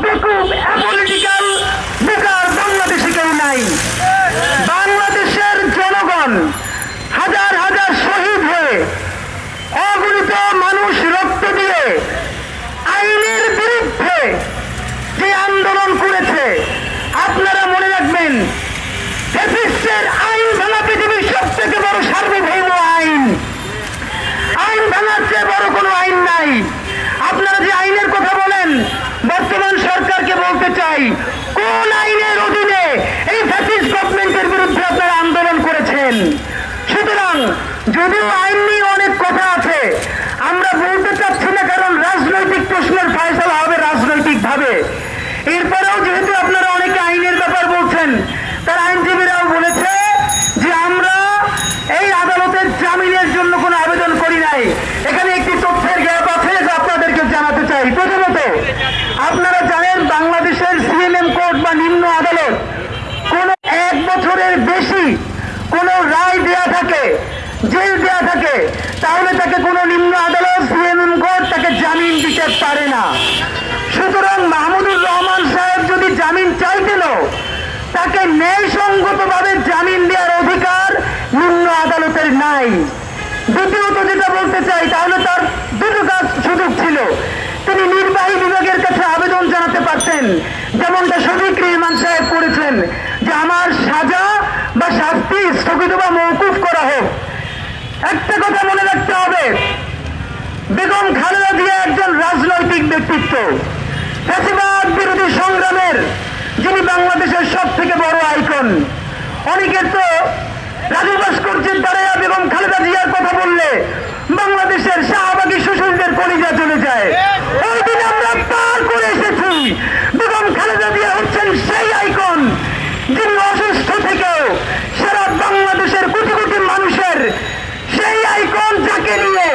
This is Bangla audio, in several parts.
বেকুব অ্যাপলিটিক্যাল বেকার বাংলাদেশে কেউ নাই। বাংলাদেশের জনগণ হাজার হাজার শহীদ হয়ে অগণিত মানুষ রক্ত দিয়ে আইনের বিরুদ্ধে যে আন্দোলন করেছে, আপনারা মনে রাখবেন ফ্যাসিস্টের আইন ভাঙা পৃথিবীর সব থেকে বড় সার্বভৌম আইন। আইন ভাঙার চেয়ে বড় কোনো আইন নাই। আপনারা যে আইনের কথা বলেন, বর্তমান সরকারকে বলতে চাই, কোন আইনের অধীনে এই ফ্যাসিস্ট গভর্নমেন্টের বিরুদ্ধে আপনারা আন্দোলন করেছেন? সুতরাং যদিও আইন নিয়ে অনেক কথা আছে, আমরা বলতে চাচ্ছি না, কারণ রাজনৈতিক প্রশ্নের ফয়সালা হবে রাজনৈতিক ভাবে। এরপরেও যেহেতু আপনারা অনেকে আইনের ব্যাপার বলছেন, তার আইনজীবীরাও বলেছে যে আমরা এই আদালতের জামিনের জন্য কোনো আবেদন করি নাই। এখানে একটি তথ্যের গ্যাপ আছে যা আপনাদেরকে জানাতে চাই। প্রথমত, আপনারা জানেন বাংলাদেশের সিএমএম কোর্ট বা নিম্ন আদালত কোন 1 বছরের বেশি কোন রায় দেয়া থাকে, জেল দেয়া থাকে, তাহলে তাকে কোনো নিম্ন আদালত সিএমএম কোর্ট তাকে জামিন দিতে পারে না। সুতরাং মাহমুদুর রহমান সাহেব যদি জামিন চাইতেন, তাকে ন্যায়সঙ্গতভাবে জামিন দেওয়ার অধিকার নিম্ন আদালতের নাই। দ্বিতীয়ত যেটা বলতে চাই, তাহলে তার দুটো কাজ সুযোগ ছিল। তিনি নির্বাহী বিভাগের কাছে আবেদন জানাতে পারতেন, যেমনটা শফিক রেহমান সাহেব করেছেন, যে আমার সাজা বা শাস্তি স্থগিত বা মওকুফ করা হোক। একটা কথা মনে রাখতে হবে, বেগম খালেদা জিয়া একজন রাজনৈতিক ব্যক্তিত্ব, ফ্যাসিবাদ বিরোধী সংগ্রামের যিনি বাংলাদেশের সব থেকে বড় আইকন। অনেকের তো রাজু ভাস্কর্যের দ্বারা বেগম খালেদা জিয়ার কথা বললে বাংলাদেশের শাহবাগী সুশীলদের কলিজা চলে যায়। ওই দিন আমরা পার করে এসেছি। বেগম খালেদা জিয়া হচ্ছেন সেই আইকন যিনি অসুস্থ থেকেও সারা বাংলাদেশের কোটি কোটি মানুষের সেই আইকন, যাকে নিয়ে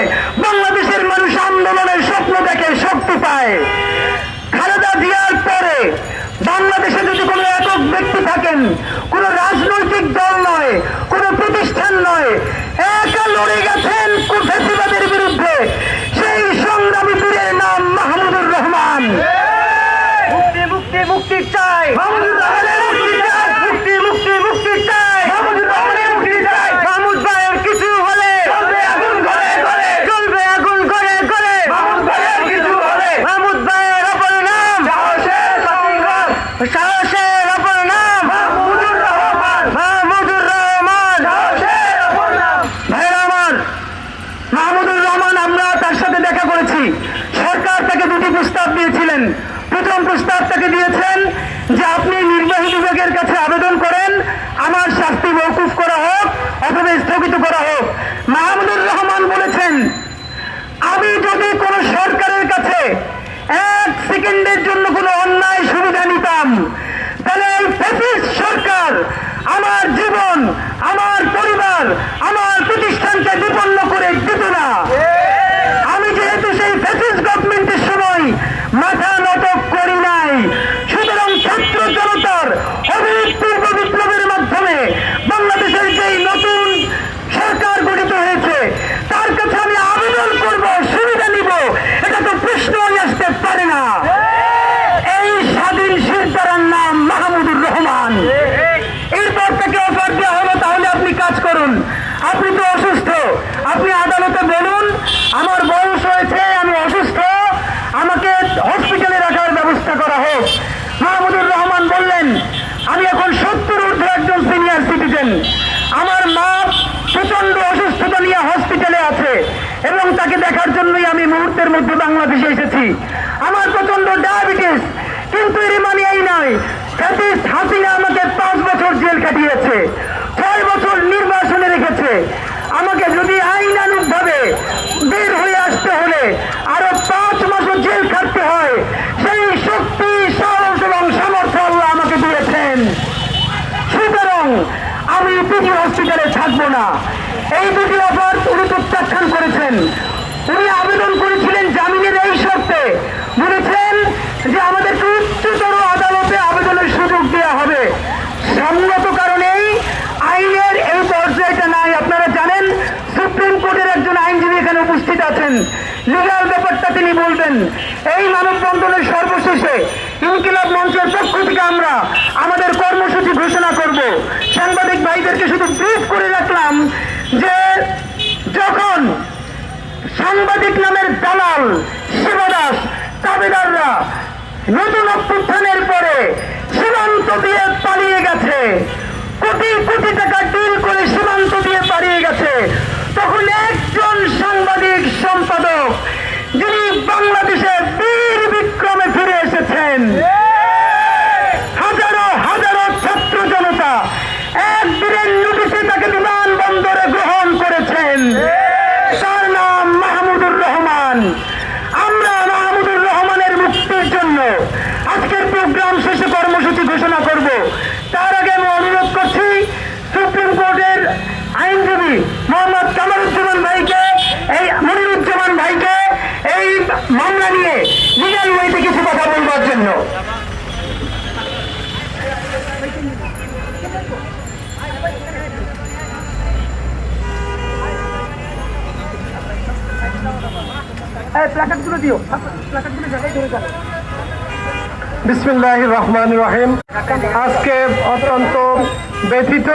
বাংলাদেশের মানুষ আন্দোলনের স্বপ্ন দেখে, শক্তি পায়। খালেদা জিয়ার পরে বাংলাদেশে যদি কোনো একক ব্যক্তি থাকেন, কোন রাজনৈতিক দল নয়, কোন প্রতিষ্ঠান নয়, একা লড়ে গেছেন ফ্যাসিবাদের বিরুদ্ধে, সেই সংগ্রামী বীরের নাম মাহমুদুর রহমান। মুক্তি মুক্তি মুক্তি চাই, মাহমুদুর রহমানের মুক্তি চাই, মুক্তি মুক্তি মুক্তি চাই, মাহমুদুর রহমানের মুক্তি চাই। মাহমুদ ভাইয়ের কিছু হলে চলবে আগুন ঘরে ঘরে, চলবে আগুন ঘরে ঘরে। মাহমুদ ভাইয়ের কিছু হলে, মাহমুদ ভাইয়ের অপর নাম সাহসের সংগ্রাম, সাহসের অপর নাম মাহমুদুর রহমান, মাহমুদুর রহমান, সাহসের অপর নাম। ভাইরা আমার, মাহমুদুর রহমান, আমরা তার সাথে দেখা করেছি। সরকার তাকে দুটি প্রস্তাব দিয়েছিলেন। প্রথম প্রস্তাব তাকে দিয়েছেন যে আপনি নির্বাহী বিভাগের কাছে আবেদন করেন, আমার শাস্তি মওকুফ করা হোক অথবা স্থগিত করা হোক। মাহমুদুর রহমান বলেছেন, আমি যদি কোন সরকারের কাছে 1 সেকেন্ডের জন্য কোনো অন্যায় সুবিধা নিতাম, তাহলে এই ফ্যাসিস্ট সরকার আমার জীবন, আমার পরিবার, আমার প্রতিষ্ঠানকে বিপন্ন করে দিত না। আমি যেহেতু সেই ফ্যাসিস্ট গভর্নমেন্টের সময় মাথা নত করি নাই, সুতরাং ছাত্র জনতার অভূতপূর্ব বিপ্লবের মাধ্যমে বাংলাদেশের যেই নতুন সরকার গঠিত হয়েছে, তার কাছে আমি আবেদন করব, সুবিধা নিব, এটা তো প্রশ্নই আসতে পারে না। এই স্বাধীন শিরদারার নাম মাহমুদুর রহমান। এরপর থেকে অফার দেওয়া হলো, তাহলে আপনি কাজ করুন, আপনি তো অসুস্থ, আপনি আদালতে বলুন আমার বয়স হয়েছে, আমি অসুস্থ, আমাকে হসপিটালে রাখার ব্যবস্থা করা হোক। মাহমুদুর রহমান বললেন, আমি এখন 70 ঊর্ধ্ব একজন সিনিয়র সিটিজেন, আমার মা প্রচন্ড অসুস্থতা নিয়ে হসপিটালে আছে এবং তাকে দেখার জন্যই আমি মুহূর্তের মধ্যে বাংলাদেশে এসেছি। আমার প্রচন্ড ডায়াবেটিস, কিন্তু এর মানে এই নয় ফ্যাসিস্ট হাসিনা আমাকে 5 বছর জেল কাটিয়েছে, 6 বছর নির্বাসনে রেখেছে। আমাকে যদি আইনানুগভাবে বের হয়ে আসতে হলে আরো 5 মাসও জেল খাটতে হয়, সেই শক্তি, সাহস এবং সামর্থ্য আল্লাহ আমাকে দিয়েছেন। সুতরাং আমি পিজি হসপিটালে থাকবো না। এই দুটি অফার উনি প্রত্যাখ্যান করেছেন। উনি আবেদন করেছিলেন জামিনের এই শর্তে, বলেছেন যে আমাদেরকে উচ্চতর আদালতে আবেদনের সুযোগ দেওয়া হবে। সঙ্গত কারণেই আইনের এই পর্যায়টা নাই। আপনারা জানেন সুপ্রিম কোর্টের একজন আইনজীবী এখানে উপস্থিত আছেন, লিগাল ব্যাপারটা তিনি বলবেন। এই মানববন্ধনের সর্বশেষে ইনকিলাব মঞ্চের পক্ষ থেকে আমরা আমাদের কর্মসূচি ঘোষণা করব। সাংবাদিক ভাইদেরকে শুধু ব্রিফ করে রাখলাম যে যখন সাংবাদিক নামের দালাল শিবদাস তাবেদাররা নতুন অভ্যুত্থানের পরে সীমান্ত দিয়ে পালিয়ে গেছে, কোটি কোটি টাকা ডিল করে সীমান্ত দিয়ে পালিয়ে গেছে, তখন একজন সাংবাদিক সম্পাদক যিনি বাংলাদেশে বীর বিক্রমে ফিরে এসেছেন, হাজারো হাজারো ছাত্র জনতা একদিনের নোটিশে তাকে বিমানবন্দরে গ্রহণ করেছেন। তার নাম মাহমুদুর রহমান। আমরা মাহমুদুর রহমানের মুক্তির জন্য আজকের প্রোগ্রাম শেষে কর্মসূচি ঘোষণা করব। তার আগে আমি অনুরোধ করছি সুপ্রিম কোর্টের আইনজীবী মোহাম্মদ কামারুজ্জামান ভাইকে, এই মনিরুজ্জামান ভাইকে এই মামলা নিয়ে লিগাল ওয়েতে কিছু কথা বলবার জন্য। বিসমিল্লাহির রহমানির রহিম। আজকে অত্যন্ত ব্যথিত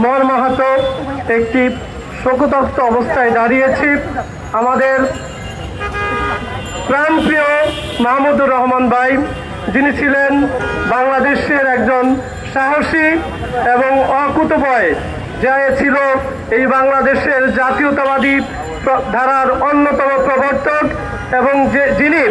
মর্মাহত একটি শোকতপ্ত অবস্থায় দাঁড়িয়েছি। আমাদের প্রাণপ্রিয় মাহমুদুর রহমান ভাই, যিনি ছিলেন বাংলাদেশের একজন সাহসী এবং অকুতোভয়, যা ছিল এই বাংলাদেশের জাতীয়তাবাদী ধারার অন্যতম প্রবর্তক এবং যিনি